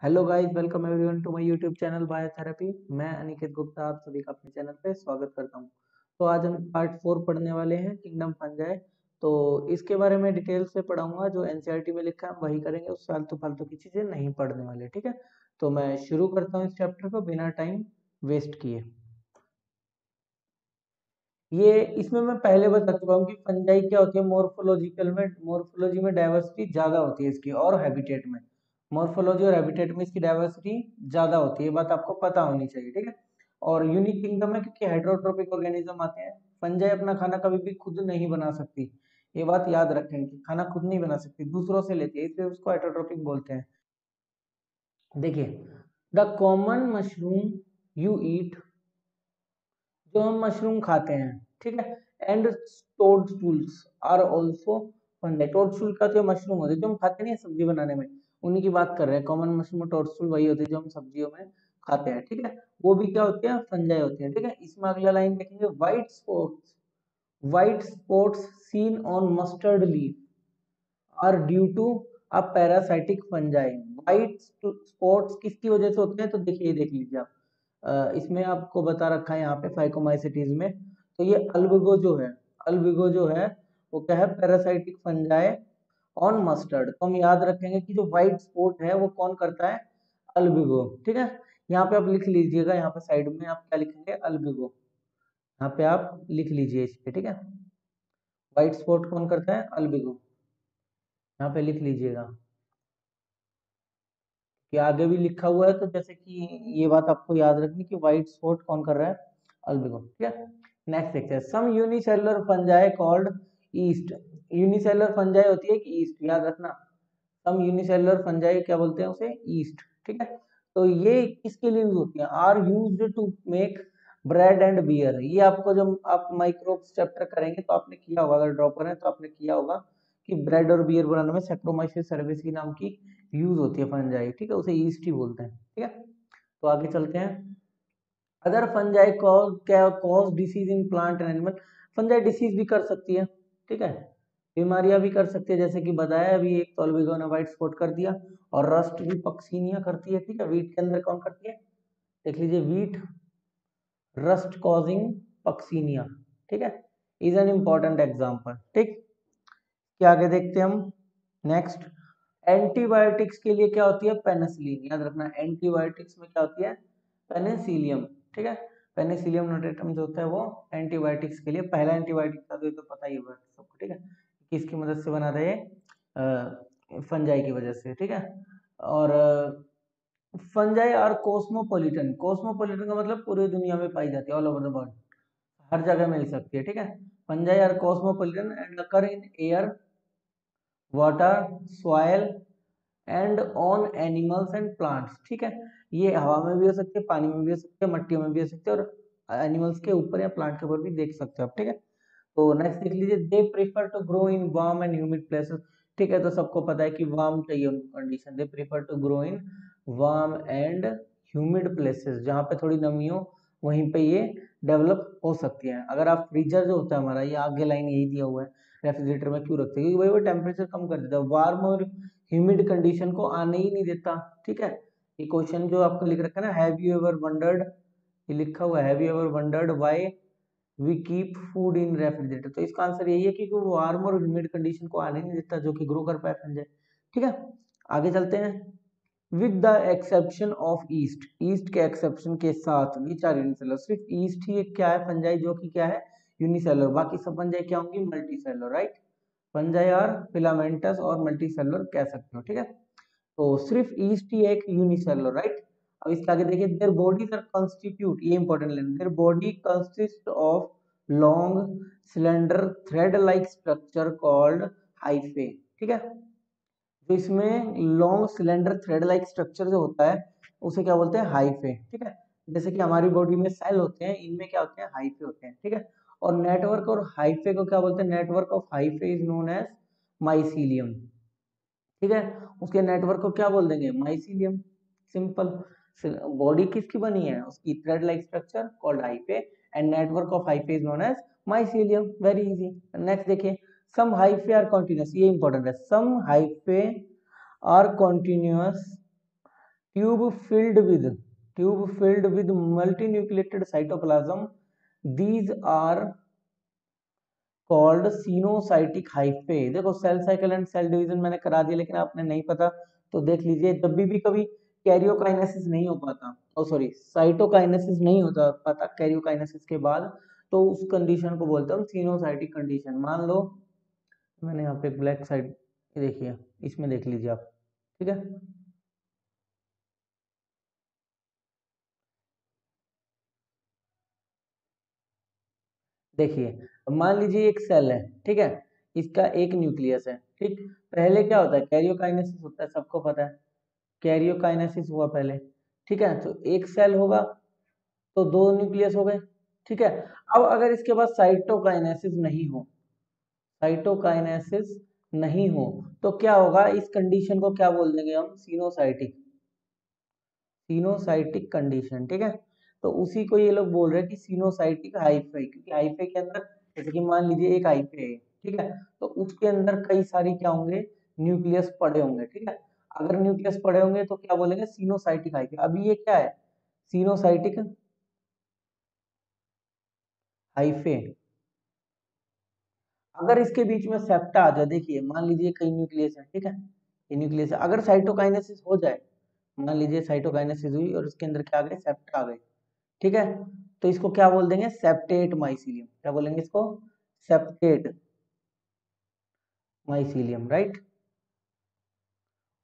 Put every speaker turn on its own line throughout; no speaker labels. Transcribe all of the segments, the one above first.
Hello guys, welcome everyone to my YouTube channel biotherapy. मैं अनिकेत गुप्ता आप सभी का अपने चैनल पे स्वागत करता हूं। तो आज हम पार्ट 4 पढ़ने वाले हैं, किंगडम फंजाई। तो इसके बारे में डिटेल से पढ़ाऊंगा, जो एनसीईआरटी में लिखा है हम वही करेंगे, उस फालतू फालतू की चीजें नहीं पढ़ने वाले, ठीक है। तो मैं शुरू करता हूँ इस चैप्टर को बिना टाइम वेस्ट किए। ये इसमें मैं पहले बता चुका हूँ कि फंजाई क्या होती है। मोर्फोलॉजी में डाइवर्सिटी ज्यादा होती है इसकी, और हैबिटेट में। मोर्फोलॉजी और हैबिटेट में इसकी डाइवर्सिटी ज्यादा होती है, ये बात आपको पता होनी चाहिए, ठीक है। और यूनिक किंगडम है क्योंकि हाइड्रोट्रोपिक ऑर्गेनिज्म आते हैं। फंजाई अपना खाना कभी भी खुद नहीं बना सकती, ये बात याद रखें कि खाना खुद नहीं बना सकती, दूसरों से लेती है, इसलिए उसको हाइड्रोट्रोपिक बोलते हैं। देखिए, the common mushroom you eat, जो हम मशरूम खाते हैं, ठीक है। And toadstools are also fungi. Toadstool का जो मशरूम होते हैं जो हम खाते नहीं है सब्जी बनाने में, उन्हीं की बात कर रहे हैं। कॉमन मशरूम और टोडस्टूल वही होते हैं जो हम सब्जियों में खाते हैं, ठीक है। वो भी क्या होते हैं, फंजाई होते हैं, ठीक है। इसमें अगला लाइन देखेंगे, white spots seen on mustard leaf are due to a parasitic fungi. White spots किसकी वजह से होते हैं, तो देखिए, देख लीजिए आप। इसमें आपको बता रखा है यहाँ पे फाइकोमाइसिटीज में। तो ये अल्बिगो जो है वो क्या है, पैरासाइटिक फंजाई ऑन मस्टर्ड। तो हम याद रखेंगे कि जो व्हाइट स्पॉट है वो कौन करता है, अल्बिगो, ठीक है। यहाँ पे आप लिख लीजिएगा, यहाँ पे साइड में आप क्या लिखेंगे, अल्बिगो। यहाँ पे आप लिख लीजिए इस पे, ठीक है। व्हाइट स्पॉट कौन करता है, अल्बिगो, यहाँ पे लिख लीजिएगा कि आगे भी लिखा हुआ है, तो जैसे कि ये बात आपको याद रखनी कि व्हाइट स्पॉट कौन कर रहा है, अल्बिगो, ठीक है। नेक्स्ट देखते हैं, some unicellular fungi called yeast. Unicellular fungi होती है कि ईस्ट, याद रखना। सम यूनिसेलुलर फंजाई क्या बोलते हैं उसे, ईस्ट, ठीक है। तो ये किसके लिए यूज होती है, are used to make bread and beer. ये आपको जब आप माइक्रोब्स चैप्टर करेंगे तो आपने किया होगा, अगर ड्रॉपर है तो आपने किया होगा कि ब्रेड और बियर बनाने में सैक्रोमाइसिस सर्वेसी नाम की यूज होती है फंजाई, ठीक है। उसे ईस्ट ही बोलते हैं, ठीक है। तो आगे चलते हैं। Other fungi cause disease in plant and animal. Fungi disease भी कर सकती है, ठीक है। बीमारियां भी कर सकती है, जैसे कि बताया अभी, एक तो अल्बिगो ने व्हाइट स्पॉट कर दिया, और रस्ट भी पक्सीनिया करती है, ठीक है। वीट के अंदर कौन करती है, देख लीजिए, वीट रस्ट कॉजिंग पक्सीनिया, ठीक है, इज एन इंपॉर्टेंट एग्जाम्पल, ठीक। क्या आगे देखते हैं हम। नेक्स्ट, एंटीबायोटिक्स के लिए क्या होती है, पेनिसिलिन, याद रखना। एंटीबायोटिक्स में क्या होती है, पेनिसिलियम, ठीक है। पेनिसिलियम नोटेटम जो होता है वो एंटीबायोटिक्स के लिए, पहला एंटीबायोटिक था, तो ये तो पता ही होगा सबको, ठीक है। किसकी मदद से बना था ये, फंजाई की वजह से, ठीक है। और फंजाई और कॉस्मोपॉलिटन, कॉस्मोपॉलिटन का मतलब पूरी दुनिया में पाई जाती है, ऑल ओवर द वर्ल्ड, हर जगह मिल सकती है, ठीक है। Fungi are cosmopolitan and occur in air, water, soil and on animals and plants, ठीक है। ये हवा में भी हो सकती है, पानी में भी हो सकती है, मट्टियों में भी हो सकती है, और एनिमल्स के ऊपर या प्लांट के ऊपर भी देख सकते हो आप, ठीक है। तो नेक्स्ट देख लीजिए, they prefer to grow in warm and humid places, ठीक है। तो सबको पता है कि वार्म चाहिए उनको condition, they prefer to grow in warm and humid places, जहाँ पे थोड़ी नमी हो वहीं पे ये डेवलप हो सकती है। अगर आप फ्रीजर जो होता है हमारा, ये आगे लाइन यही दिया हुआ है, रेफ्रिजरेटर में क्यों रखते हैं, क्योंकि भाई वो टेम्परेचर कम कर देता है, वार्म और ह्यूमिड कंडीशन को आने ही नहीं देता, ठीक है। ये क्वेश्चन जो आपको लिख रखा है ना, हैव यू एवर वंडर्ड, ये लिखा हुआ है, have you ever wondered why we keep food in refrigerator. तो इसका आंसर यही है कि वो वार्म और ह्यूमिड कंडीशन को आने नहीं देता, जो कि ग्रो कर पाए फंजाई, ठीक है। आगे चलते हैं। With the exception of east, east के एक्सेप्शन के साथ, विच आर यूनिसेलुलर, सिर्फ ईस्ट ही एक क्या है फंजाई जो कि क्या है, यूनिसेलुलर। बाकी सब फंजाई क्या होंगी, मल्टीसेलुलर, राइट। फंजाई और फिलामेंटस और मल्टीसेलुलर कह सकते हो, ठीक है। तो सिर्फ ईस्ट ही एक यूनिसेलुलर, राइट। अब इसके आगे देखिए, देयर बॉडीज आर कंस्टिट्यूट, ये इंपॉर्टेंट लेना, their body consist of long cylinder thread like structure called hyphae, ठीक है। तो इसमें long cylinder thread like structure जो होता है उसे क्या बोलते हैं, हाइफे, ठीक है। जैसे कि हमारी बॉडी में सेल होते हैं, इनमें क्या होते हैं, हाइफे होते हैं, ठीक है। और नेटवर्क और हाइफे को क्या बोलते हैं, network of hyphae is known as mycelium, ठीक है। उसके नेटवर्क को क्या बोल देंगे, माइसीलियम, सिंपल। बॉडी किसकी बनी है, उसकी thread like structure called hyphae, and network of hyphae is known as mycelium, very easy. Next देखिए, सम हाइफे आर कॉन्टिन्यूस, ये इंपॉर्टेंट है, some hyphae are continuous, tube filled with multinucleated cytoplasm, these are called coenocytic hyphae. देखो cell cycle and cell division मैंने करा दिया, लेकिन आपने नहीं पता तो देख लीजिए। जब भी कभी कैरियोकाइनेसिस नहीं हो पाता, ओ सॉरी साइटोकाइनेसिस नहीं होता पाता कैरियोकाइनेसिस के बाद, तो उस कंडीशन को बोलते हैं सिनोसाइटिक कंडीशन। मान लो मैंने यहाँ पे ब्लैक साइड देखिए, इसमें देख लीजिए आप, ठीक है। देखिए मान लीजिए एक सेल है, ठीक है, इसका एक न्यूक्लियस है, ठीक। पहले क्या होता है, कैरियोकाइनेसिस होता है, सबको पता है, कैरियोकाइनेसिस हुआ पहले, ठीक है। तो एक सेल होगा तो दो न्यूक्लियस हो गए, ठीक है। अब अगर इसके बाद साइटोकाइनेसिस नहीं हो, साइटोकाइनेसिस नहीं हो तो क्या होगा, इस कंडीशन को क्या बोल देंगे हम, सिनोसाइटिक, सिनोसाइटिक कंडीशन, ठीक है। तो उसी को ये लोग बोल रहे हैं कि सिनोसाइटिक हाइफे, क्योंकि हाइफे के अंदर जैसे कि मान लीजिए एक हाइफे है, ठीक है, तो उसके अंदर कई सारी क्या होंगे, न्यूक्लियस पड़े होंगे, ठीक है। अगर न्यूक्लियस पड़े होंगे तो क्या बोलेंगे, सिनोसाइटिक हाइफे। अभी ये क्या है, सिनोसाइटिक हाइफे। अगर इसके बीच में सेप्टा आ जाए, देखिए मान लीजिए कई न्यूक्लियस है, ठीक है, ये न्यूक्लियस है, अगर साइटोकाइनेसिस हो जाए, मान लीजिए साइटोकाइनेसिस हुई और उसके अंदर क्या आ गए, सेप्टा आ गए, ठीक है, तो इसको क्या बोल देंगे, सेप्टेट माइसीलियम। क्या बोलेंगे इसको, सेप्टेट माइसीलियम, राइट।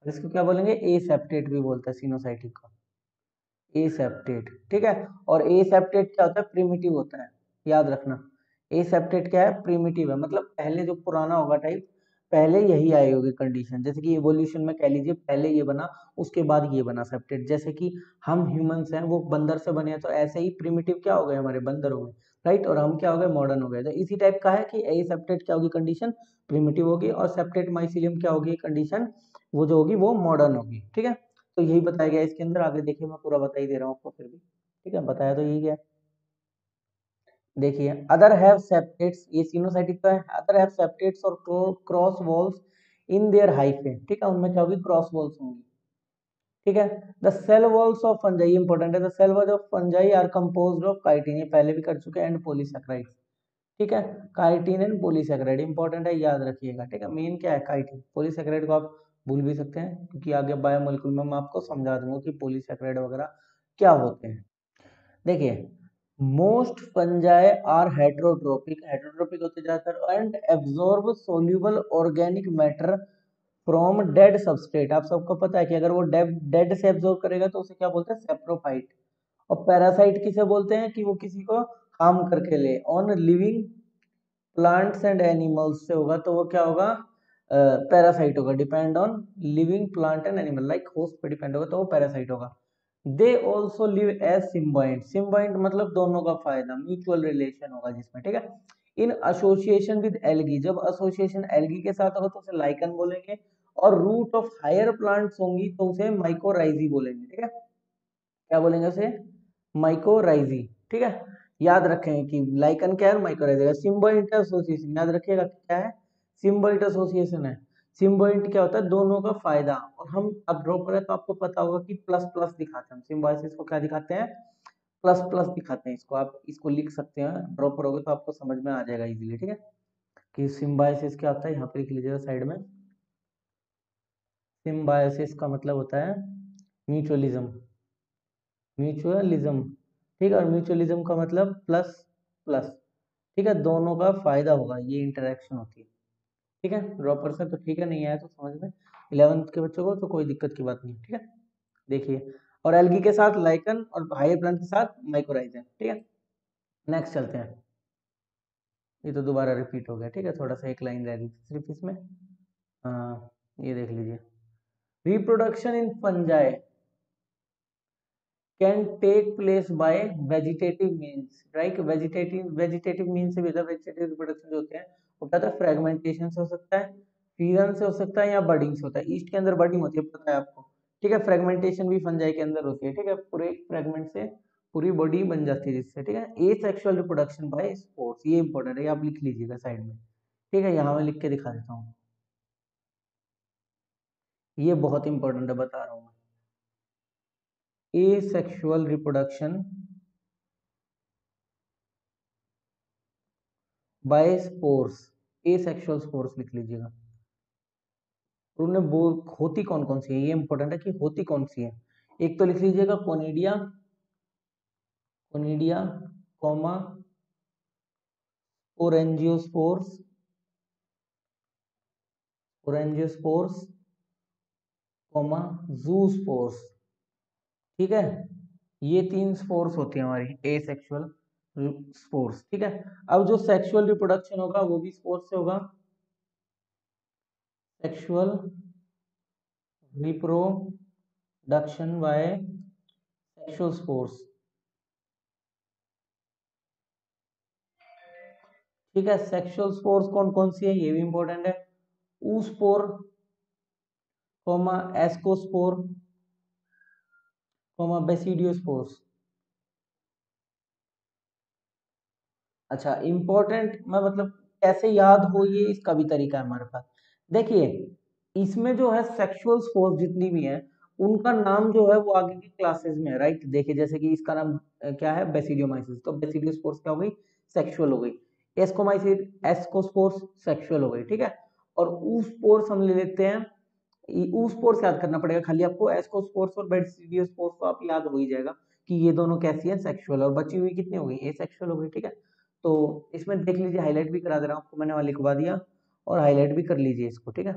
और इसको क्या बोलेंगे, ए सेप्टेट भी बोलते हैं सिनोसाइटिक को, ए सेप्टेट, ठीक है। और ए सेप्टेट क्या होता है, प्रिमिटिव होता है, याद रखना। ए सेप्टेट क्या है, प्रिमिटिव है, मतलब पहले जो पुराना होगा टाइप, पहले यही आई होगी कंडीशन, जैसे कि इवोल्यूशन में कह लीजिए पहले ये बना उसके बाद ये बना सेप्टेट। जैसे कि हम ह्यूमंस हैं वो बंदर से बने हैं, तो ऐसे ही प्रिमिटिव क्या हो गए, हमारे बंदर हो गए, राइट। और हम क्या हो गए, मॉडर्न हो गए। तो इसी टाइप का है कि ए सेप्टेट क्या होगी कंडीशन, प्रिमिटिव होगी, और सेप्टेट माइसीलियम क्या होगी कंडीशन, वो जो होगी वो मॉडर्न होगी, ठीक है। तो यही बताया गया इसके अंदर। आगे देखिए मैं पूरा बता ही दे रहा हूँ आपको फिर भी, ठीक है, बताया तो यही है। देखिए अदर हैव सेप्टेट्स, ये सिनोसाइटिक का है, अदर हैव सेप्टेट्स और cross walls in their hyphae, ठीक है, उनमें क्या होगी, क्रॉस वॉल्स होंगी, ठीक है। The cell walls of fungi important है, the cell walls of fungi are composed of chitin, ये पहले भी कर चुके हैं, एंड पॉलीसैकेराइड, ठीक है। काइटिन एंड पॉलीसैकेराइड इंपॉर्टेंट है, याद रखिएगा, ठीक है। मेन क्या है, काइटिन, पॉलीसैकेराइड को आप भूल भी सकते हैं, क्योंकि आगे बायोमोलिक्यूल में मैं आपको समझा दूंगा कि पॉलीसैकेराइड वगैरह क्या होते हैं। देखिए most fungi are heterotrophic, heterotrophic होते ज्यादातर, and absorb soluble organic matter from dead substrate. आप सबको पता है कि अगर वो डेड से एब्जॉर्ब करेगा तो उसे क्या बोलते हैं, सेप्रोफाइट। और पैरासाइट किसे बोलते हैं, कि वो किसी को हार्म करके ले। On living plants and animals से होगा तो वो क्या होगा, पैरासाइट होगा। Depend on living plant and animal, like host पे डिपेंड होगा तो वो पैरासाइट होगा। दे ऑल्सो लिव एज सिम्बाइंट, सिम्बाइंट मतलब दोनों का फायदा, म्यूचुअल रिलेशन होगा जिसमें, ठीक है। इन एसोसिएशन विद एल्गी, जब एसोसिएशन एल्गी के साथ होगा तो उसे लाइकन बोलेंगे, और रूट ऑफ हायर प्लांट्स होंगी तो उसे माइकोराइजी बोलेंगे, ठीक है। क्या बोलेंगे उसे, माइकोराइजी, ठीक है। याद रखें कि लाइकन क्या है, माइकोराइजी। सिम्बायोट एसोसिएशन याद रखिएगा क्या है, सिम्बायोट एसोसिएशन है। सिम्बायोट क्या होता है, दोनों का फायदा। और हम अब ड्रॉ करें तो आपको पता होगा कि प्लस प्लस दिखाते हैं, सिम्बायोसिस को क्या दिखाते हैं, प्लस प्लस दिखाते हैं। इसको आप इसको लिख सकते हैं, ड्रॉ करोगे तो आपको समझ में आ जाएगा इजीली, ठीक है, कि सिम्बायोसिस क्या होता है। यहाँ पे लिख लीजिएगा साइड में, सिम्बायोसिस का मतलब होता है म्यूचुअलिज्म, म्यूचुअलिज्म, ठीक है। और म्यूचुअलिज्म का मतलब प्लस प्लस, ठीक है, दोनों का फायदा होगा, ये इंटरेक्शन होती है, ठीक है। ड्रॉ पर से तो ठीक है, नहीं आया तो समझ में, 11th के बच्चों को तो कोई दिक्कत की बात नहीं, ठीक है। देखिए और एल्गी के साथ लाइकन और हायर प्लांट के साथ माइकोराइजन, ठीक है। नेक्स्ट चलते हैं, ये तो दोबारा रिपीट हो गया, ठीक है, थोड़ा सा एक लाइन रह गई सिर्फ इसमें। हाँ ये देख लीजिए, reproduction in fungi can take place by vegetative means, right. Vegetative means से भी वेजिटेटिव रिप्रोडक्शन जो होते हैं वो क्या होता है, फ्रेगमेंटेशन से हो सकता है, फ्यूजन से हो सकता है, या बडिंग से होता है। ईस्ट के अंदर बडिंग होती है, पता है आपको, ठीक है। फ्रेगमेंटेशन भी फंजाई के अंदर होती है, ठीक है, पूरे एक फ्रेगमेंट से पूरी बॉडी बन जाती है जिससे, ठीक है। ए सेक्सुअल रिप्रोडक्शन बाय स्पोर्स, ये इंपॉर्टेंट है, आप लिख लीजिएगा साइड में, ठीक है। यहाँ मैं लिख के दिखा देता हूँ, ये बहुत इंपॉर्टेंट है, बता रहा हूँ मैं। Asexual reproduction by spores, asexual spores लिख लीजिएगा। तो उन्होंने बोल होती कौन कौन सी है, ये इंपॉर्टेंट है कि होती कौन सी है। एक तो लिख लीजिएगा conidia, conidia comma sporangiospores, sporangiospores comma zoospores. ठीक है, ये 3 स्पोर्स होती है हमारी एसेक्सुअल स्पोर्स। ठीक है, अब जो सेक्सुअल रिप्रोडक्शन होगा वो भी स्पोर्स से होगा, sexual reproduction by sexual spores. ठीक है, सेक्सुअल स्पोर्स कौन कौन सी है ये भी इंपॉर्टेंट है, oospore comma ascospore comma basidiospores. अच्छा, इंपॉर्टेंट मैं मतलब कैसे याद हो ये इसका भी तरीका है हमारे पास। देखिए, इसमें जो है सेक्सुअल स्पोर्स जितनी भी है उनका नाम जो है वो आगे की क्लासेस में है, राइट। देखिए जैसे कि इसका नाम क्या है, बेसिडियोमाइसिस, तो बेसिडियोस्पोर्स क्या हो गई, सेक्सुअल हो गई। एस्कोमाइसिस, एस्कोस्पोर्स सेक्सुअल हो गई। ठीक है, और ऊस्पोर्स हम ले लेते हैं, ऊस्पोर्स याद करना पड़ेगा खाली आपको, एस्कोस्पोर्स और बेसिडियोस्पोर्स तो आप याद हो ही जाएगा कि ये दोनों कैसी है, सेक्सुअल, और बची हुई कितनी हो गई, एसेक्सुअल हो गई। ठीक है, तो इसमें देख लीजिए, हाईलाइट भी करा दे रहा हूँ आपको, मैंने वहां लिखवा दिया और हाईलाइट भी कर लीजिए इसको। ठीक है,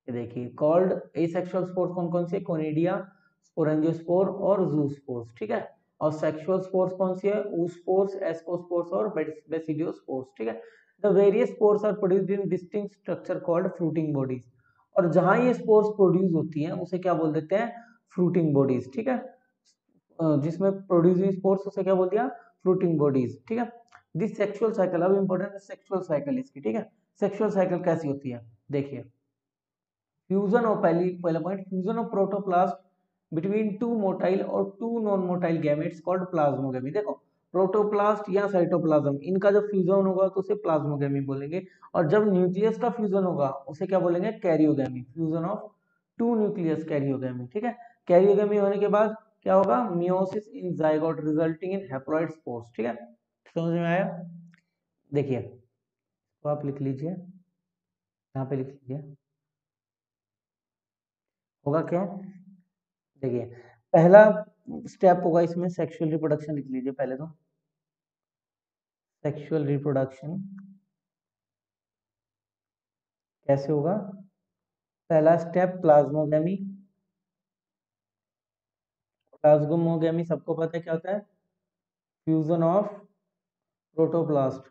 ये देखिए कॉल्ड एसेक्सुअल स्पोर्स कौन कौन से, कोनिडिया, स्पोरेंजियोस्पोर और जूस्पोर्स। ठीक है, और सेक्सुअल स्पोर्स कौन सी है, ऊस्पोर्स, एस्कोस्पोर्स और बेसिडियोस्पोर्स। ठीक है, the various spores are produced in distinct structure called fruiting bodies. और जहां ये स्पोर्स प्रोड्यूस होती हैं उसे क्या बोल देते हैं, फ्रूटिंग बॉडीज। ठीक है, जिसमें प्रोड्यूसिंग स्पोर्स उसे क्या बोल दिया, फ्रूटिंग बॉडीज। ठीक है, दिस सेक्सुअल साइकिल, अब इंपॉर्टेंट है सेक्सुअल साइकिल इसकी। ठीक है, सेक्सुअल साइकिल कैसी होती है, देखिए, फ्यूजन ऑफ, पहला point, fusion of protoplast between two motile और two non motile gametes called plasmogamy. देखो, प्रोटोप्लास्ट या साइटोप्लाज्म, इनका जब फ्यूजन होगा तो उसे प्लाज्मोगेमी बोलेंगे, और जब न्यूक्लियस का फ्यूजन होगा उसे क्या बोलेंगे, karyogamy, fusion of two nucleus, karyogamy. ठीक है, कैरियोगेमी होने के बाद क्या होगा, meiosis in zygote resulting in haploid spores. ठीक है, समझ में आया। देखिए, तो आप लिख लीजिए, यहाँ पे लिख लीजिए, होगा क्या, देखिए, पहला स्टेप होगा इसमें सेक्सुअल रिप्रोडक्शन, लिख लीजिए पहले तो, सेक्सुअल रिप्रोडक्शन कैसे होगा, पहला स्टेप प्लाज्मोगेमी। प्लाज्मोगेमी सबको पता है क्या होता है, फ्यूजन ऑफ प्रोटोप्लास्ट।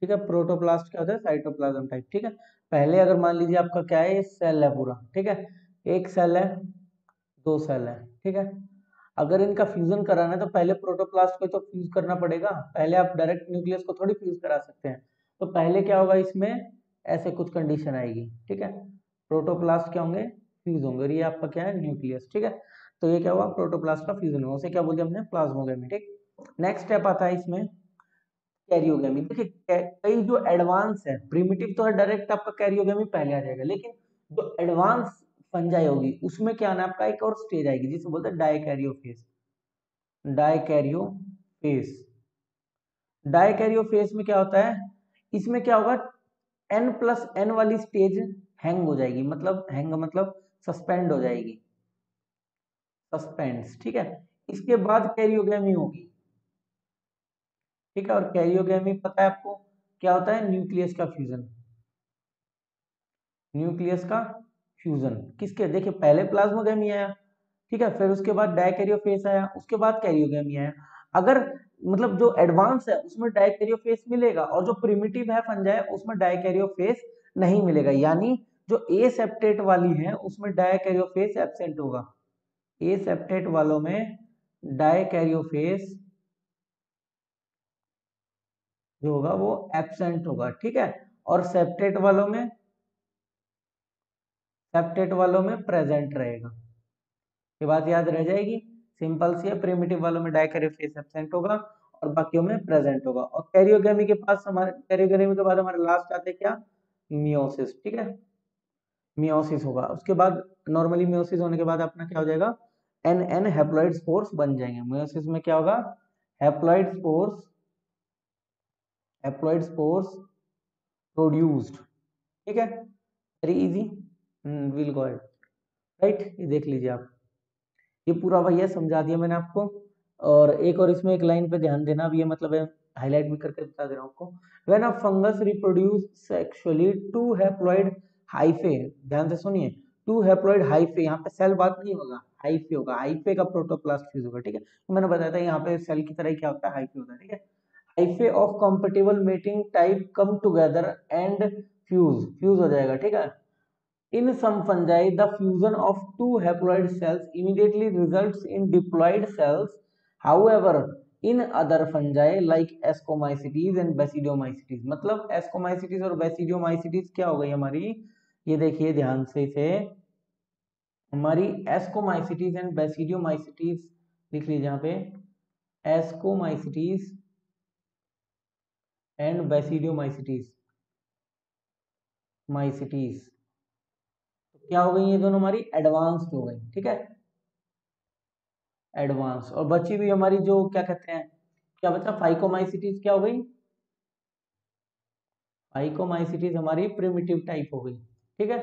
ठीक है, प्रोटोप्लास्ट क्या होता है, साइटोप्लाज्म टाइप। ठीक है, पहले अगर मान लीजिए आपका क्या है, सेल है पूरा। ठीक है, एक सेल है, दो सेल है। ठीक है, अगर इनका फ्यूजन कराना है तो पहले प्रोटोप्लास्ट को तो फ्यूज करना पड़ेगा, पहले आप डायरेक्ट न्यूक्लियस को थोड़ी फ्यूज करा सकते हैं। तो पहले क्या होगा इसमें, ऐसे कुछ कंडीशन आएगी। ठीक है, प्रोटोप्लास्ट क्या होंगे, फ्यूज होंगे, और ये आपका क्या है, न्यूक्लियस। ठीक है, तो ये क्या हुआ, प्रोटोप्लास्ट का फ्यूजन हुआ, उसे क्या बोलिए हमने, प्लाज्मोगेमी। ठीक, नेक्स्ट स्टेप आता है इसमें कैरियोगेमी। देखिए, कई जो एडवांस है, प्रिमिटिव तो है डायरेक्ट आपका कैरियोगेमी पहले आ जाएगा, लेकिन जो एडवांस फंजाई होगी उसमें क्या ना आपका एक और स्टेज आएगी जिसे बोलते हैं डाइकैरियोफेज, डाइकैरियोफेज। डाइकैरियोफेज में क्या होता है, इसमें क्या होगा, n+n वाली स्टेज हैंग हो जाएगी, मतलब हैंग मतलब सस्पेंड हो जाएगी, सस्पेंड्स। ठीक है, इसके बाद कैरियोगेमी होगी। ठीक है, और कैरियोगेमी पता है आपको क्या होता है, न्यूक्लियस का फ्यूजन, न्यूक्लियस का फ्यूजन किसके, देखिए पहले प्लाज्मोगेमी आया। ठीक है, फिर उसके बाद डाइकैरियोफेज आया, उसके बाद कैरियोगेमी आया। अगर मतलब जो एडवांस है उसमें डाइकैरियोफेज मिलेगा, और जो प्रिमिटिव है फंजाई उसमें डाइकैरियोफेज नहीं मिलेगा, यानी जो ए सेप्टेट वाली है उसमें डाइकैरियोफेज एब्सेंट होगा, ए सेप्टेट वालों में डाइकैरियोफेज जो होगा वो एब्सेंट होगा। ठीक है, और सेप्टेट वालों में प्रेजेंट रहेगा। ये बात याद रह जाएगी, सिंपल सी है, प्रिमिटिव वालों में डाइकैरियोफेज एब्सेंट होगा और बाकियों में प्रेजेंट होगा। और कैरियोगेमी के पास हमारे, कैरियोगेमी के बाद हमारे लास्ट आते क्या, मियोसिस। ठीक है, मियोसिस होगा। उसके बाद नॉर्मली मियोसिस होने के बाद अपना क्या हो जाएगा, एन एन हैप्लॉइड स्पोर्स बन जाएंगे। मियोसिस में क्या होगा, haploid spores, haploid spores produced. ठीक है, very easy, will go ahead, right. ये देख लीजिए आप, ये पूरा भैया समझा दिया मैंने आपको। और एक और इसमें एक लाइन पे ध्यान देना, अब ये मतलब हाईलाइट भी करके बता दे रहा हूँ आपको। When a fungus reproduce sexually two haploid hyphae, ध्यान से सुनिए, टू हैप्लॉइड हाइफे, यहाँ पे सेल बात नहीं होगा, हाइफे होगा, हाइफे का प्रोटोप्लास्ट फ्यूज होगा। ठीक है, तो मैंने बताया था यहाँ पे सेल की तरह ही क्या होता है, हाइफे होता है। ठीक है, hyphae of compatible mating type come together and fuse, fuse हो जाएगा। ठीक है, in some fungi, the fusion of two haploid cells immediately results in diploid cells. However, in other fungi like Ascomycetes and Basidiomycetes, मतलब Ascomycetes और Basidiomycetes क्या हो गई हमारी, ये देखिए ध्यान से इसे, हमारी Ascomycetes and Basidiomycetes लिख लीजिए यहाँ पे, Ascomycetes and Basidiomycetes, माइसिटीज, क्या हो गई ये दोनों हमारी एडवांस्ड हो गई। ठीक है, एडवांस। और बची भी हमारी जो क्या कहते हैं, क्या बचा, फाइकोमाइसिटीज क्या हो गई, फाइकोमाइसिटीज हमारी प्रिमिटिव टाइप हो गई। ठीक है,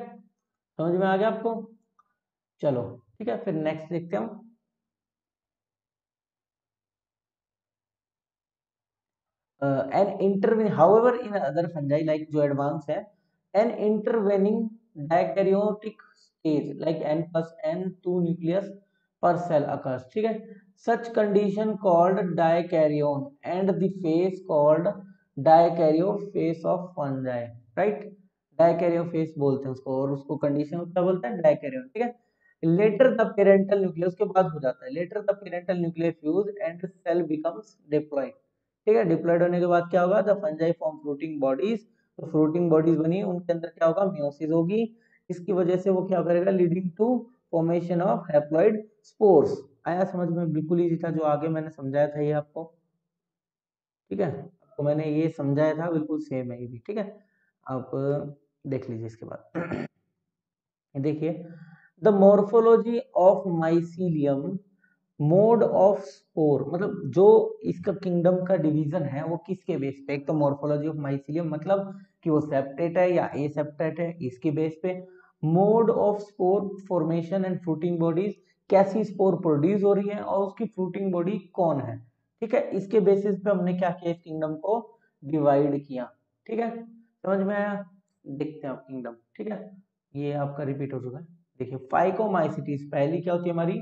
समझ में आ गया आपको। चलो ठीक है, फिर नेक्स्ट देखते हैं हम। An intervene however in other fungi like, जो एडवांस है, an intervening dikaryotic stage like n plus n two nucleus per cell occurs. ठीक है, such condition called dikaryon and the phase called dikaryophase of fungi, right. Dikaryophase बोलते हैं उसको, और उसको condition क्या बोलते हैं, डायकैरियोन। ठीक है, लेटर द पेरेंटल न्यूक्लियस के बाद हो जाता है, later the parental nucleus fuse and cell becomes diploid. ठीक है, डिप्लॉयड होने के बाद क्या होगा, the fungi form fruiting bodies, तो फ्रूटिंग बॉडीज बनी, उनके अंदर क्या होगा, मियोसिस होगी। इसकी वजह से वो क्या करेगा, leading to formation of haploid spores. आया समझ में, बिल्कुल इजी था, जो आगे मैंने समझाया था ये आपको। ठीक है, आपको मैंने ये समझाया था, बिल्कुल सेम है ये भी। ठीक है, आप देख लीजिए इसके बाद। देखिए, the morphology of mycelium, mode of spore, मतलब जो इसका किंगडम का डिवीजन है वो किसके बेस पे, एक तो मॉर्फोलॉजी ऑफ माइसीलियम मतलब कि वो सेप्टेट है या ए सेप्टेट है, इसके बेस पे। Mode of spore formation and fruiting bodies, कैसी स्पोर प्रोड्यूस हो रही है और उसकी फ्रूटिंग बॉडी कौन है। ठीक है, इसके बेसिस पे हमने क्या किया, इस किंगडम को डिवाइड किया। ठीक है, समझ में आया। देखते हैं आप किंगडम। ठीक है, ये आपका रिपीट हो चुका है। देखिए, फाइकोमाइसिटीज पहली क्या होती है हमारी,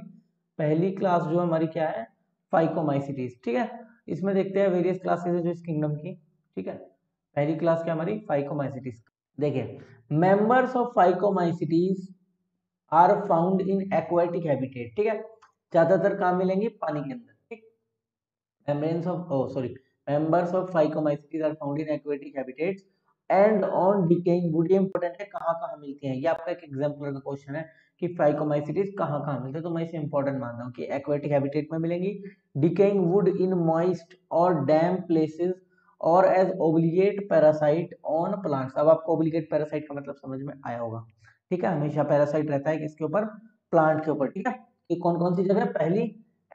पहली क्लास जो हमारी क्या है, फाइकोमाइसिटीज। ठीक है, इसमें देखते हैं वेरियस क्लासेस है जो इस किंगडम की। ठीक है, पहली क्लास क्या हमारी, फाइकोमाइसिटीज। देखिए, members of phycomycetes are found in aquatic habitat. ठीक है, ज्यादातर कहाँ मिलेंगे, पानी के अंदर। ठीक, membranes of, oh sorry, members of phycomycetes are found in aquatic habitats and on decaying wood. ये इंपॉर्टेंट है, कहाँ कहाँ मिलती हैं, ये आपका एक एग्जाम्पल का क्वेश्चन है कि फाइकोमाइसिटीज कहाँ कहाँ मिलते हैं, तो मैं इसे इंपॉर्टेंट मान रहा हूँ कि एक्वाटिक हैबिटेट में मिलेंगी, डिकेइंग वुड इन मॉइस्ट और डैम प्लेसेस, और as obligate parasite on plants. अब आपको ओब्लिगेट पैरासाइट का मतलब समझ में आया होगा। ठीक है, हमेशा पैरासाइट रहता है किसके ऊपर, प्लांट के ऊपर। ठीक है, कि कौन कौन सी जगह, पहली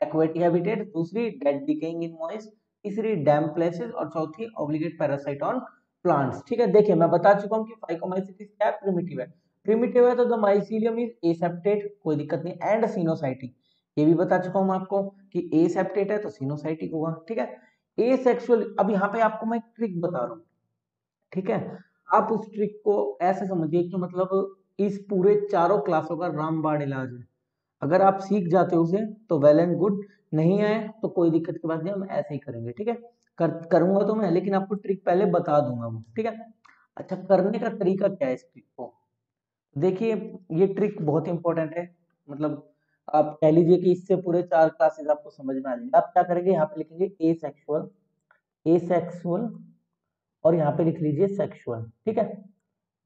एक्वेटिक हैबिटेट, दूसरी डेड डिकेइंग इन मॉइस्ट, तीसरी डैम्प प्लेसेस, और चौथी ऑब्लिगेट पैरासाइट ऑन प्लांट्स। ठीक है, देखिए मैं बता चुका हूँ कि फाइकोमाइसिटीज क्या है, प्रिमिटिव है। प्रिमिटिव है तो द माइसीलियम इज एसेप्टेट, कोई दिक्कत नहीं, एंड सिनोसाइटिक, ये भी बता चुका हूँ मैं आपको कि एसेप्टेट है तो सिनोसाइटिक होगा। ठीक है, एसेक्सुअल, अब यहाँ पे आपको मैं ट्रिक बता रहा हूँ। ठीक है, आप उस ट्रिक को ऐसे समझिए कि मतलब इस पूरे चारों क्लासों का रामबाण इलाज है। अगर आप सीख जाते हो उसे तो वेल एंड गुड, नहीं आए तो कोई दिक्कत की बात नहीं, हम ऐसे ही करेंगे। ठीक है, करूंगा तो मैं, लेकिन आपको ट्रिक पहले बता दूंगा वो। ठीक है, अच्छा, करने का तरीका क्या है इस ट्रिक को, देखिए, ये ट्रिक बहुत इंपॉर्टेंट है। मतलब आप कह लीजिए कि इससे पूरे चार क्लासेस आपको समझ में आ जाएंगे। आप क्या करेंगे, यहाँ पे लिखेंगे ए सेक्सुअल, ए सेक्सुअल, और यहाँ पे लिख लीजिए सेक्सुअल। ठीक है,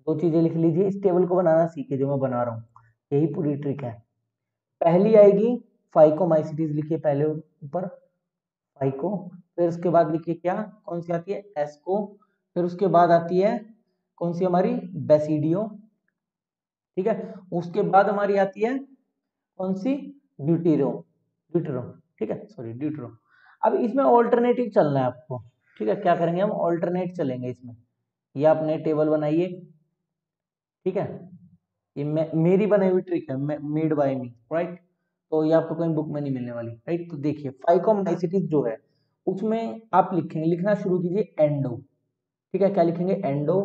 दो चीजें लिख लीजिए, इस टेबल को बनाना सीखिए जो मैं बना रहा हूँ, यही पूरी ट्रिक है। पहली आएगी फाइकोमाइसिटीज, लिखिए पहले ऊपर फाइको, फिर उसके बाद लिखिए क्या, कौन सी आती है, एस्को, फिर उसके बाद आती है कौन सी हमारी, बेसिडियो, ठीक है। उसके बाद हमारी आती है कौन सी, ड्यूटेरो, ड्यूटेरो, ठीक है, सॉरी ड्यूटेरो। अब इसमें ऑल्टरनेटिव चलना है आपको, ठीक है, क्या करेंगे हम, ऑल्टरनेट चलेंगे इसमें। ये आपने टेबल बनाइए, ठीक है, ये मेरी बनाई हुई ट्रिक है, मेड बाय मी, राइट। तो ये आपको कहीं बुक में नहीं मिलने वाली, राइट। तो देखिए फाइकोमाइसिटीज जो है उसमें आप लिखेंगे, लिखना शुरू कीजिए एंडो, ठीक है, क्या लिखेंगे, एंडो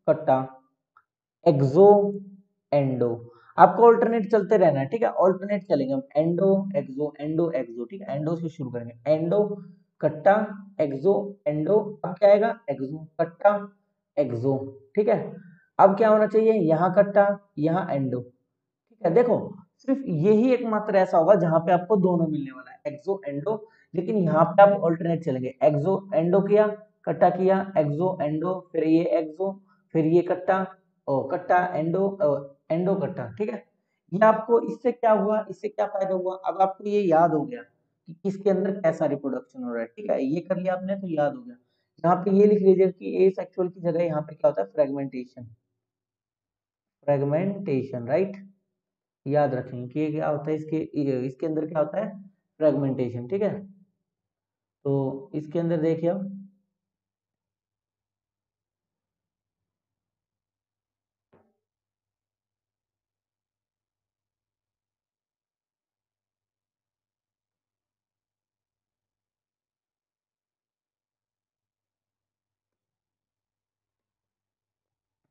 कट्टा एक्सो एंडो। आपको ऑल्टरनेट चलते रहना है, ठीक है, ऑल्टरनेट चलेंगे हम, एंडो एक्सो, ठीक है, एंडो से शुरू करेंगे, एंडो कट्टा एक्सो एंडो। अब क्या आएगा, एक्सो कट्टा एक्सो, ठीक है। अब क्या होना चाहिए, यहाँ कट्टा यहाँ एंडो, ठीक है। देखो सिर्फ यही एकमात्र ऐसा होगा जहां पे आपको दोनों मिलने वाला है, एक्सो एंडो, लेकिन यहाँ पे आप ऑल्टरनेट चलेंगे, एक्सो एंडो किया, कट्टा किया, एक्सो एंडो, फिर ये एक्सो, फिर ये कट्टा, ओ कट्टा एंडो, एंडो कट्टा, ठीक है। ये आपको इससे क्या हुआ, इससे क्या फायदा हुआ, अब आपको ये याद हो गया कि किसके अंदर कैसा रिप्रोडक्शन हो रहा है, ठीक है, ये कर लिया आपने तो याद हो गया। यहाँ पे ये लिख लीजिए कि ए सेक्सुअल की जगह यहाँ पे क्या होता है, फ्रेगमेंटेशन, फ्रेगमेंटेशन, राइट। याद रखेंगे कि ये क्या होता है, इसके अंदर क्या होता है, फ्रेगमेंटेशन, ठीक है। तो इसके अंदर देखिए अब,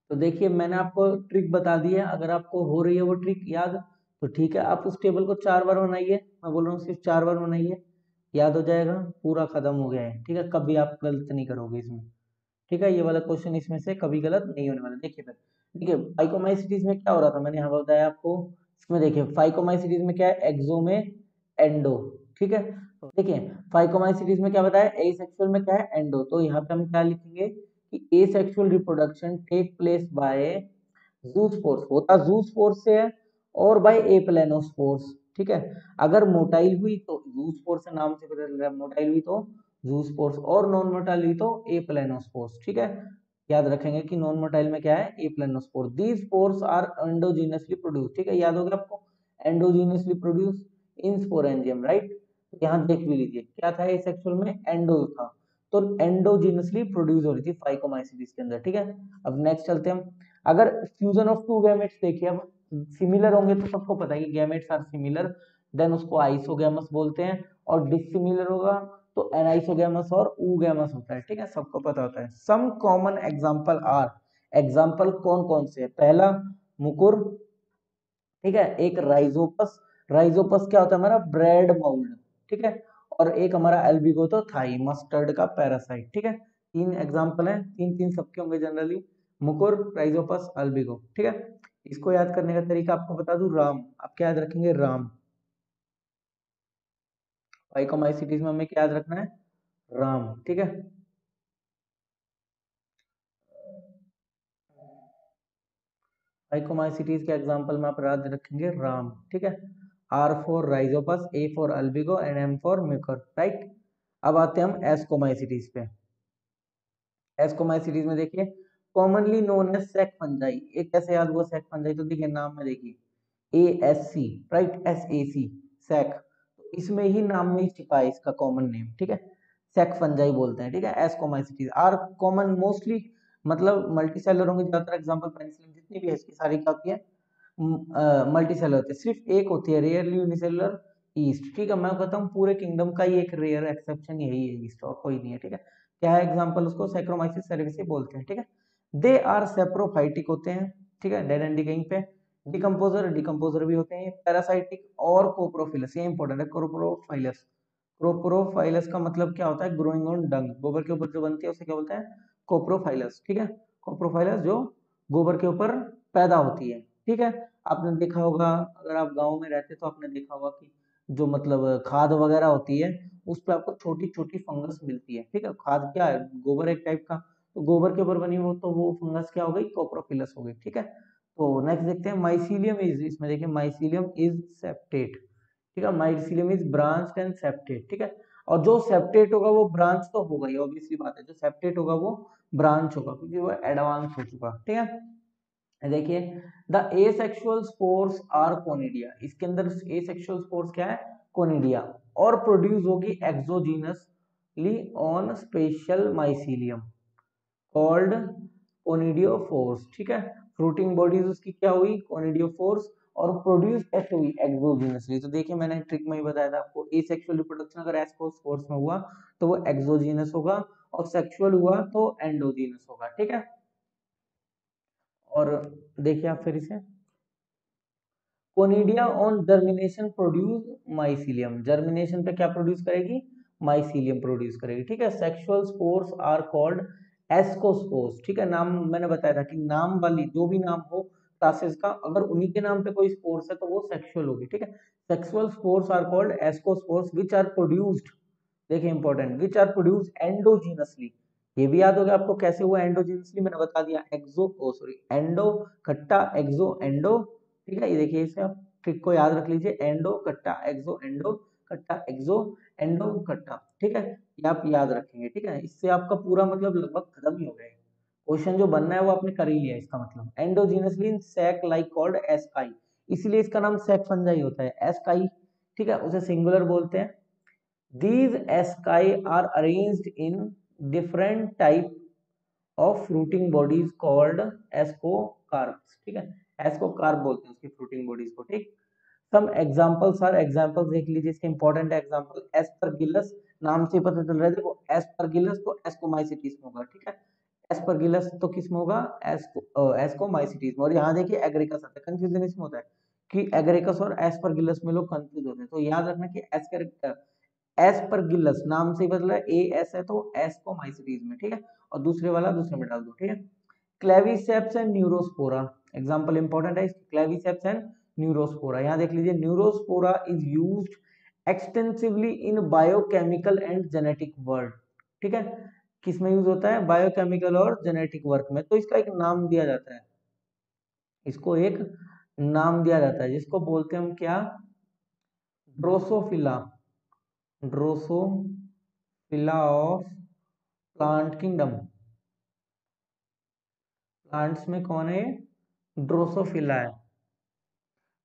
तो देखिए मैंने आपको ट्रिक बता दी है, अगर आपको हो रही है वो ट्रिक याद, तो ठीक है, आप उस टेबल को 4 बार बनाइए, मैं बोल रहा हूँ सिर्फ 4 बार बनाइए, याद हो जाएगा, पूरा खत्म हो गया है, ठीक है, कभी आप गलत नहीं करोगे इसमें, ठीक है। ये वाला क्वेश्चन इसमें से कभी गलत नहीं होने वाला। देखिए फिर, देखिए फाइकोमाइसिटीज में क्या हो रहा था, मैंने यहाँ बताया आपको, इसमें देखिए फाइकोमाइसिटीज में क्या है, एक्सो में एंडो, ठीक है। तो देखिए फाइकोमाइसिटीज में क्या बताया, एसेक्सुअल में क्या है, एंडो, तो यहाँ पे हम क्या लिखेंगे कि asexual reproduction take place by zoospores, होता जूस्पोर्स से है, और बाय एप्लेनोस्पोर्स, ठीक है। अगर मोटाइल हुई तो जूस्पोर्स से नाम से पता चल रहा है, मोटाइल हुई तो जूस्पोर्स, और नॉन मोटाइल हुई तो एप्लेनोस्पोर्स, ठीक है। याद रखेंगे कि नॉन मोटाइल में क्या है, aplanospore, these spores are endogenously produce, ठीक है, याद हो गया आपको, endogenously produce in sporangium, right. यहाँ देख भी लीजिए क्या था, सेक्सुअल में एंडो था, तो एंडोजीनियसली प्रोड्यूस हो रही थी फाइकोमाइसिटीज के अंदर, ठीक है। अब नेक्स्ट चलते हैं हम, अगर फ्यूजन ऑफ टू गैमेट्स देखिए, अब सिमिलर होंगे तो सबको पता है कि गैमेट्स आर सिमिलर, देन उसको आइसोगैमस बोलते हैं, और डिसिमिलर होगा तो एनाइसोगैमस और ऊगैमस होता है, ठीक है, सबको पता होता है। Some common example are, example कौन कौन से है, पहला मुकुर, ठीक है, एक राइजोपस, राइजोपस क्या होता है हमारा, ब्रेड माउल्ड, ठीक है, और एक हमारा एल्बिगो तो थाई, मस्टर्ड का पैरासाइट, ठीक है। तीन एग्जांपल हैं, तीन तीन सबके होंगे जनरली, मुकुर, राइजोपस, एल्बिगो, ठीक है। इसको याद करने का तरीका आपको बता दूं, राम, आप क्या याद रखेंगे, राम, फाइकोमाइसिटीज में हमें क्या याद रखना है, राम, ठीक है। फाइकोमाइसिटीज के एग्जांपल में आप याद रखेंगे राम, ठीक है, R for Rhizopus, A for Albugo and M for Mucor, right. अब आते हैं हम एस्कोमाइसिटीज पे। एस्कोमाइसिटीज में देखिए commonly known as sac fungi, एक कैसे याद हुआ सैक फंजाई, तो देखिए नाम में देखिए A S C, right, S A C, sac, तो इसमें ही नाम में ही छिपा है इसका कॉमन नेम, ठीक है, सैक फंजाई बोलते हैं, ठीक है। एस्कोमाइसिटीज आर कॉमन मोस्टली, मतलब मल्टी सेलर होंगे ज्यादातर, एग्जांपल पेनिसिलिन जितनी भी है इसकी सारी क्या होती है, मल्टी सेलर होती है, सिर्फ एक होती है रेयरली यूनिसेलुलर, ईस्ट, ठीक है। मैं कहता हूँ पूरे किंगडम का ही एक रेयर एक्सेप्शन यही है, ईस्ट, और कोई नहीं है, ठीक है। क्या है एग्जांपल, उसको सैक्रोमाइसिस सेरेविसी बोलते हैं, ठीक है। दे आर सेप्रोफाइटिक होते हैं, ठीक है, डेड एंड डिकेइंग पे, डिकम्पोजर, डिकम्पोजर भी होते हैं, पैरासाइटिक और कोप्रोफिलस, ये इंपॉर्टेंट है, कोप्रोफाइलस, कोप्रोफाइलस का मतलब क्या होता है, ग्रोइंग ऑन डंग, गोबर के ऊपर जो बनती है उसे क्या बोलते हैं, कोप्रोफाइलस, ठीक है, कोप्रोफाइलस जो गोबर के ऊपर पैदा होती है, ठीक है। आपने देखा होगा, अगर आप गांव में रहते तो आपने देखा होगा कि जो मतलब खाद वगैरह होती है उस पे आपको छोटी छोटी फंगस मिलती है, ठीक है, खाद क्या है, गोबर एक टाइप का, तो गोबर के ऊपर बनी हो तो वो फंगस क्या हो गई, कोप्रोफिलस हो गई, ठीक है। तो नेक्स्ट देखते हैं माइसीलियम इज, इसमें देखिए माइसीलियम इज सेप्टेट, ठीक है, mycelium is branched and septate, ठीक है। और जो सेप्टेट होगा वो ब्रांच तो होगा ही, ऑब्वियसली बात है, जो सेप्टेट होगा वो ब्रांच होगा क्योंकि वो एडवांस हो चुका, ठीक है। देखिए the asexual spores are conidia, इसके अंदर एसेक्सुअल स्पोर्स क्या है, कोनिडिया, और प्रोड्यूस होगी exogenously on special mycelium called कोनिडियोफोर्स, ठीक है। फ्रूटिंग बॉडीज उसकी क्या हुई, कोनिडियोफोर्स, और प्रोड्यूस कैसे हुई, एक्सोजीनसली। तो देखिए मैंने ट्रिक में ही बताया था आपको, एसेक्सुअल रिप्रोडक्शन अगर एस्कोस्पोर्स में हुआ तो वो एक्सोजीनस होगा, और सेक्सुअल हुआ तो एंडोजीनस होगा, ठीक है। और देखिए आप फिर इसे, conidia on germination produce mycelium, germination पे क्या प्रोड्यूस करेगी, माइसीलियम प्रोड्यूस करेगी, ठीक है। Sexual spores are called ascospores, ठीक है। नाम मैंने बताया था कि नाम वाली जो भी नाम हो क्लासेस का, अगर उन्हीं के नाम पे कोई स्पोर्स है तो वो सेक्सुअल होगी, ठीक है। Sexual spores are called ascospores which are produced, देखिए important, which are produced endogenously, ये भी याद होगा आपको कैसे हुआ एंडोजीनसली, मैंने बता दिया, एक्सो ओ सॉरी एंडो खट्टा एक्सो एंडो, ठीक है। ये देखिए इसे आप ट्रिक को याद रख लीजिए, एंडो कट्टा एक्सो एंडो कट्टा एक्सो एंडो कट्टा, ठीक है। ये आप याद रखेंगे, ठीक है। इससे आपका पूरा मतलब लगभग खत्म ही हो गया है, क्वेश्चन जो बनना है वो आपने कर ही लिया, इसका मतलब endogenously in sac like called ASCII, इसीलिए इसका नाम सैक फंजाई होता है, एस्काई, ठीक है, उसे सिंगुलर बोलते हैं। These asci are arranged in different type of fruiting bodies called ascocarps, ठीक है, ascocarp बोलते हैं उसकी fruiting bodies को, ठीक। सम एग्जांपल्स आर, एग्जांपल्स देख लीजिए इसके इंपॉर्टेंट एग्जांपल, एस्परगिलस, नाम से पता चल रहा है, देखो एस्परगिलस तो एस्कोमाइसिटीज में होगा, ठीक है। एस्परगिलस तो किस में होगा, एस्कोमाइसिटीज में, और यहाँ देखिए एग्रिकस आता है, कंफ्यूजन इसमें होता है कि एग्रिकस और एस्परगिलस में लोग कंफ्यूज होते हैं, तो याद रखना कि एस्परगिलस नाम से ही बदला है, ए एस है तो एस्कोमाइसिटीज में, ठीक है, और दूसरे वाला दूसरे में डाल दो, ठीक है। Claviceps and Neurospora, example important है क्लेविसेप्स एंड न्यूरोस्पोरा, यहाँ देख लीजिए Neurospora is used extensively in biochemical and genetic work, ठीक है। किस में यूज होता है, बायोकेमिकल और जेनेटिक वर्क में, तो इसका एक नाम दिया जाता है, इसको एक नाम दिया जाता है जिसको बोलते हैं हम क्या, Drosophila, Drosophila of plant kingdom, plants में कौन है, ड्रोसोफिला है।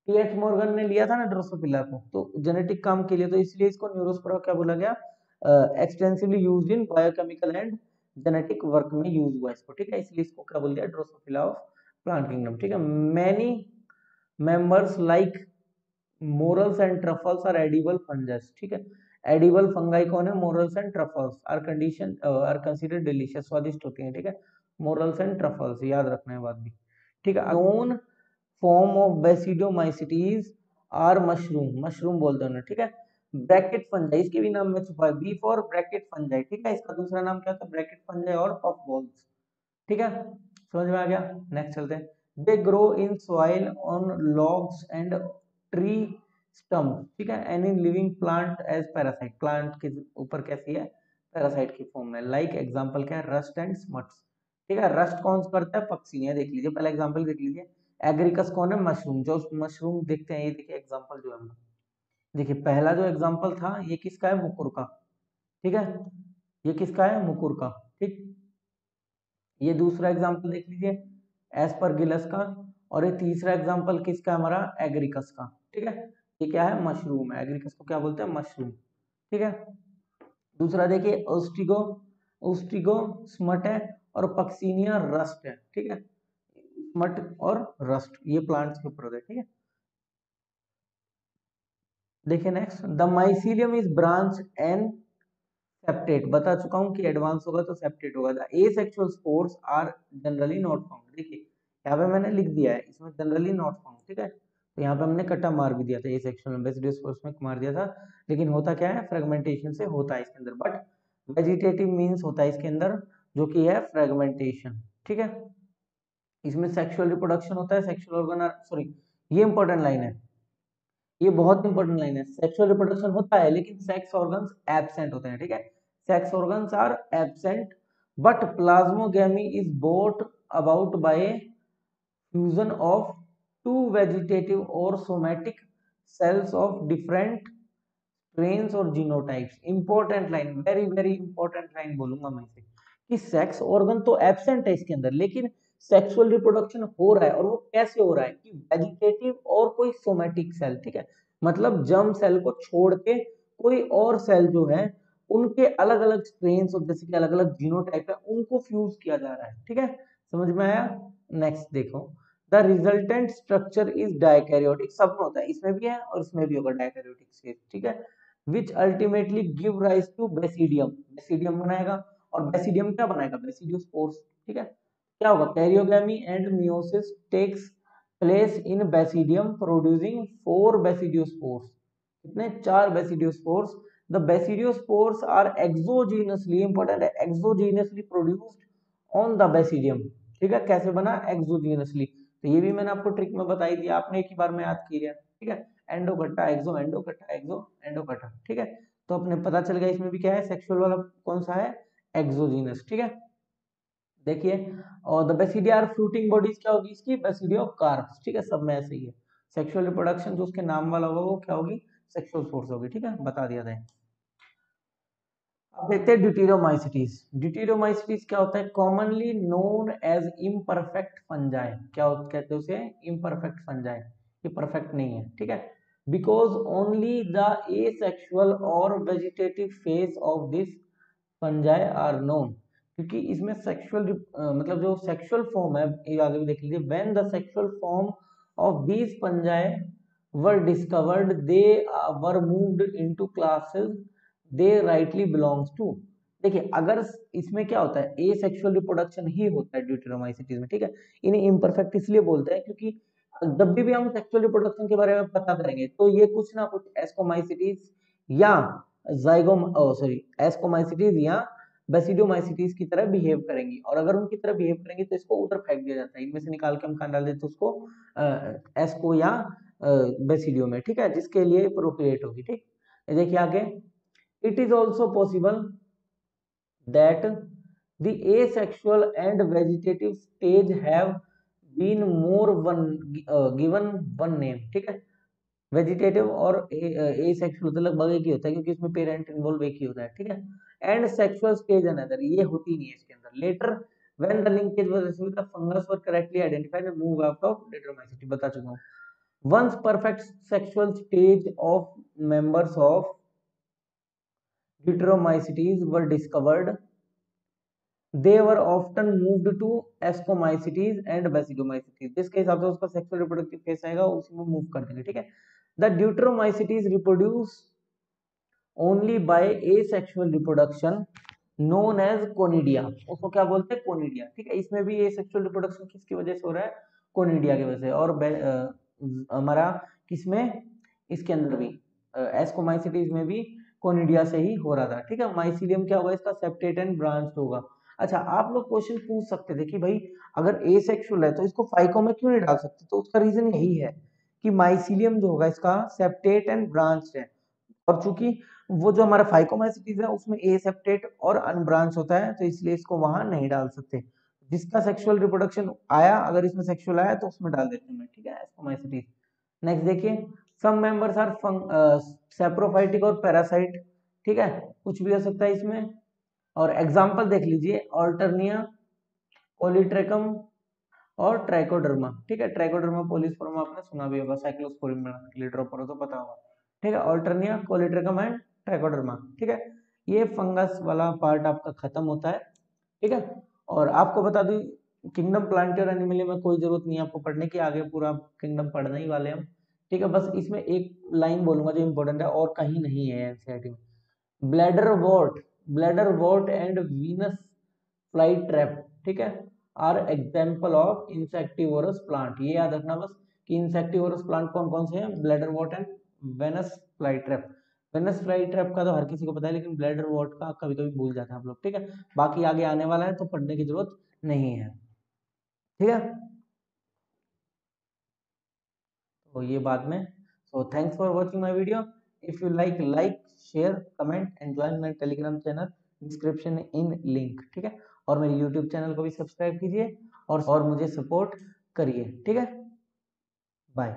पीएच मॉर्गन ने लिया था ना ड्रोसोफिला को, तो जेनेटिक काम के लिए, तो इसलिए इसको न्यूरोस्पोरा क्या बोला गया, extensively used in biochemical and genetic work में यूज हुआ इसको, ठीक है, इसलिए इसको क्या बोल दिया, ड्रोसोफिला ऑफ प्लांट किंगडम, ठीक है। Many members like morels and truffles are edible fungus, ठीक है। एडिबल फंगाई कौन है, morels and truffles are considered delicious, स्वादिष्ट होती हैं, ठीक है। मोरल्स एंड ट्रफल्स याद रखना है बात भी, ठीक है। Known form of basidiomycetes are mushroom, mushroom बोलते हैं, ठीक है। ब्रैकेट फंजाई, इसके भी नाम में छुपा है, बी फॉर ब्रैकेट फंजाई, ठीक है। इसका दूसरा नाम क्या था, ब्रैकेट फंजाई और पफ बॉल्स, ठीक है, समझ में आ गया। नेक्स्ट चलते हैं, they grow in soil on logs and tree stump, ठीक है, any living plant as parasite, plant के ऊपर कैसी है, पैरासाइट की फॉर्म में, लाइक एग्जांपल क्या है, रस्ट एंड स्मट्स, ठीक है। रस्ट कौन करता है, पक्षी है, देख लीजिए पहला एग्जांपल देख लीजिए। एग्रिकस कौन है, मशरूम, जो मशरूम देखते हैं, ये देखिए एग्जांपल जो है हम, देखिए पहला जो एग्जांपल था ये किसका है, मुकुर का, ठीक है, ये किसका है, मुकुर का, ठीक। ये दूसरा एग्जांपल देख लीजिए एस्परगिलस का, और ये तीसरा एग्जांपल किसका है, हमारा एग्रिकस का, ठीक है। ये क्या है, मशरूम है, एग्रिकस को क्या बोलते हैं, मशरूम, ठीक है। दूसरा देखिए ओस्टिगो, ओस्टिगो स्मट है, और पक्सीनिया रस्ट है, ठीक है। स्मट और रस्ट ये प्लांट्स के ऊपर होते हैं, ठीक है। देखिए next, the mycelium is branch and septate, बता चुका हूं कि एडवांस होगा तो सेप्टेट होगा। The asexual spores are generally not found, देखिए यहाँ पे मैंने लिख दिया है इसमें जनरली नॉट फाउंड, ठीक है, तो यहाँ पे हमने कट्टा मार भी दिया था, एसेक्सुअल में बेसिडियो स्पोर्स में मार दिया था, लेकिन होता क्या है, फ्रेगमेंटेशन से होता है इसके अंदर, बट वेजिटेटिव मीन्स होता है इसके अंदर जो कि है फ्रेगमेंटेशन, ठीक है। इसमें सेक्सुअल रिप्रोडक्शन होता है, सेक्सुअल ऑर्गन, सॉरी ये इंपॉर्टेंट लाइन है, ये बहुत इंपॉर्टेंट लाइन है, सेक्सुअल रिप्रोडक्शन होता है लेकिन सेक्स ऑर्गन्स एब्सेंट होते हैं, ठीक है। Sex organs are absent but plasmogamy is brought about by fusion of two vegetative और somatic cells of different strains और genotypes. Important line, very very important line बोलूंगा मैं इसे, कि सेक्स ऑर्गन तो एब्सेंट है इसके अंदर, लेकिन सेक्सुअल रिप्रोडक्शन हो रहा है, और वो कैसे हो रहा है कि वेजिटेटिव और कोई सोमेटिक सेल, ठीक है, मतलब जर्म सेल को छोड़ के कोई और सेल जो है उनके अलग अलग स्ट्रेन्स और जैसे कि अलग अलग जीनोटाइप है उनको फ्यूज किया जा रहा है, ठीक है, समझ में आया। नेक्स्ट देखो, the resultant structure is dikaryotic, सब में होता है, इसमें भी है और इसमें भी होगा डायकैरियोटिक स्टेज, ठीक है, which ultimately give rise to basidium, basidium बनाएगा, और बेसिडियम क्या बनाएगा, बेसिडियोस्पोर्स, ठीक है, क्या होगा, karyogamy and meiosis takes place in basidium producing 4 basidiospores, कितने, 4 basidiospores. The basidiospores are exogenously, important है, exogenously produced on the basidium, ठीक है, कैसे बना, एक्सोजीनसली, तो ये भी मैंने आपको ट्रिक में बताई थी, आपने एक ही बार में याद किया, ठीक है, एंडोगट्टा एक्सो, एंडोगट्टा एक्सो, एंडोगट्टा, ठीक है, तो अपने पता चल गया इसमें भी क्या है, सेक्सुअल वाला कौन सा है, एक्सोजीनस, ठीक है, देखिए, और the basidia are fruiting bodies, क्या होगी इसकी, बेसिडियो कार्प्स, ठीक है, सब में ऐसे ही है, सेक्सुअल रिप्रोडक्शन जो उसके नाम वाला होगा वो क्या होगी, सेक्सुअल फोर्स होगी, ठीक है, बता दिया था। अब देखते हैं ड्यूटेरोमाइसिटीज, ड्यूटेरोमाइसिटीज क्या होता है, commonly known as imperfect fungi, क्या कहते हैं उसे, इम्परफेक्ट फंजाई, ये परफेक्ट नहीं है, ठीक है, बिकॉज ओनली द एसेक्सुअल और vegetative phase of this fungi are known, क्योंकि इसमें सेक्सुअल मतलब जो सेक्सुअल फॉर्म है, ये आगे भी देख लीजिए, when the sexual form of these fungi were discovered they were moved into classes they rightly belongs to, देखिए अगर इसमें क्या होता है, ए सेक्सुअल रिप्रोडक्शन ही होता है ड्यूटेरोमाइसिटीज में, ठीक है, इन्हें इम्परफेक्ट इसलिए बोलते हैं क्योंकि जब भी हम सेक्सुअल रिप्रोडक्शन के बारे में पता करेंगे तो ये कुछ ना कुछ एस्कोमाइसिटीज या जाइगोम सॉरी एस्कोमाइसिटीज या बेसिडोमाइसिटीज की तरह बिहेव करेंगी, और अगर उनकी तरह बिहेव करेंगे तो इसको उधर फेंक दिया जाता है, इनमें से निकाल के हम कहाँ डाल देते हैं उसको, एस्को या बेसिडियो में, ठीक है, जिसके लिए प्रोक्रिएट होगी, ठीक, देखिए आगे, it is also possible that the asexual and vegetative stage have been more one given one name, ठीक है, वेजिटेटिव और एसेक्सुअल तो लगभग एक ही होता है क्योंकि इसमें पेरेंट इन्वॉल्व एक ही होता है, ठीक है, एंड सेक्सुअल स्टेज अनदर, ये होती नहीं है इसके अंदर, later when the linkage was received the fungus were correctly identified and move out of deuteromycetes, बता चुका हूं, once perfect sexual stage of members of deuteromycetes were discovered, they were often moved to ascomycetes and basidiomycetes, जिसके हिसाब से उसका sexual reproductive face आएगा उसी में मूव कर देंगे, ठीक है, the deuteromycetes reproduce only by asexual reproduction known as conidia, उसको क्या बोलते हैं, कोनिडिया, ठीक है, इसमें भी asexual reproduction किसकी वजह से हो रहा है, कोनिडिया की वजह से, और हमारा किसमें, इसके अंदर भी एस्कोमाइसिटीज में भी कोनिडिया से ही हो रहा था, ठीक है, माइसीलियम क्या होगा इसका, सेप्टेट एंड ब्रांच्ड होगा। अच्छा, आप लोग क्वेश्चन पूछ सकते थे कि भाई अगर एसेक्सुअल है तो इसको फाइको में क्यों नहीं डाल सकते, तो उसका रीजन यही है कि माइसीलियम जो होगा इसका सेप्टेट एंड ब्रांच्ड है, और चूंकि वो जो हमारा फाइकोमाइसिटीज है उसमें ए सेप्टेट और अनब्रांच होता है, तो इसलिए इसको वहां नहीं डाल सकते, जिसका सेक्सुअल रिप्रोडक्शन आया अगर इसमें सेक्सुअल आया तो उसमें डाल देते हैं, ठीक है, एस्कोमाइसिटीज। नेक्स्ट देखिए, सम मेंबर्स आर सेप्रोफाइटिक और पैरासाइट, ठीक है, कुछ भी हो सकता है इसमें, और एग्जांपल देख लीजिए, ऑल्टरनिया, कोलिट्रेकम और ट्राइकोडर्मा, ठीक है, ट्राइकोडर्मा पोलिस्पर्मा आपने सुना भी होगा, साइक्लोस्पोरिन लीड्रोपोरा तो पता होगा, ठीक है, ऑल्टरनिया, कोलिट्रेकम एंड ट्राइकोडर्मा, ठीक है, ये फंगस वाला पार्ट आपका खत्म होता है, ठीक है, और आपको बता दूं किंगडम प्लांट और एनिमलिया में कोई जरूरत नहीं है आपको पढ़ने की, आगे पूरा किंगडम पढ़ने ही वाले हम, ठीक है, बस इसमें एक लाइन बोलूंगा जो इंपॉर्टेंट है और कहीं नहीं है एनसीईआरटी में, bladderwort and Venus flytrap, ठीक है, are example of insectivorous plant, ये याद रखना बस कि इंसेक्टिवोरस प्लांट कौन कौन से हैं, bladderwort and Venus flytrap, Venus flytrap का तो हर किसी को पता है लेकिन ब्लैडर वॉट का कभी कभी भूल जाते हैं आप लोग, ठीक है, बाकी आगे आने वाला है तो पढ़ने की जरूरत नहीं है, ठीक है, तो ये बाद में, so thanks for watching my video, if you like share comment and join my Telegram channel, description in link, ठीक है, और मेरे यूट्यूब चैनल को भी सब्सक्राइब कीजिए और मुझे सपोर्ट करिए, ठीक है, बाय।